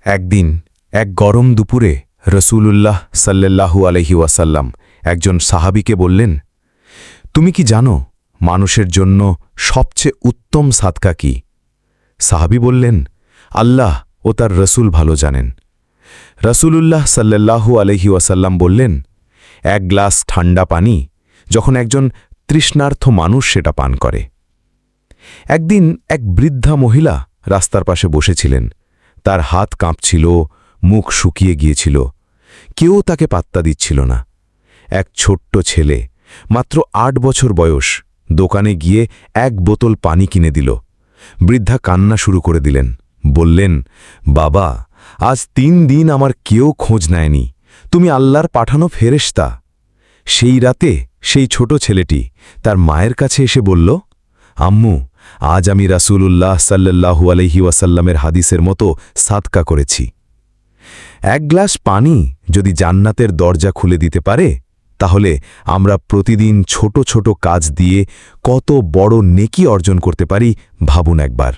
একদিন এক গরম দুপুরে রসূলুল্লাহ সাল্লাল্লাহু আলাইহি ওয়াসাল্লাম একজন সাহাবীকে বললেন, তুমি কি জানো মানুষের জন্য সবচেয়ে উত্তম সাদকা কি? সাহাবী বললেন, আল্লাহ ও তার রসূল ভালো জানেন। রসূলুল্লাহ সাল্লাল্লাহু আলাইহি ওয়াসাল্লাম বললেন, এক গ্লাস ঠান্ডা পানি যখন একজন তৃষ্ণার্থ মানুষ সেটা পান করে। একদিন এক বৃদ্ধা মহিলা রাস্তার পাশে বসেছিলেন। তার হাত কাঁপছিল, মুখ শুকিয়ে গিয়েছিল, কেউ তাকে পাত্তা দিচ্ছিল না। এক ছোট্ট ছেলে, মাত্র ৮ বছর বয়স, দোকানে গিয়ে এক বোতল পানি কিনে দিল। বৃদ্ধা কান্না শুরু করে দিলেন, বললেন, বাবা, আজ ৩ দিন আমার কেউ খোঁজ নেয়নি, তুমি আল্লাহর পাঠানো ফেরেশতা। সেই রাতে সেই ছোট ছেলেটি তার মায়ের কাছে এসে বলল, আম্মু, আজ আমি রাসূলুল্লাহ সাল্লাল্লাহু আলাইহি ওয়াসাল্লামের হাদিসের মতো সাদকা করেছি। এক গ্লাস পানি যদি জান্নাতের দরজা খুলে দিতে পারে, তাহলে আমরা প্রতিদিন ছোট ছোট কাজ দিয়ে কত বড় নেকি অর্জন করতে পারি ভাবুন একবার।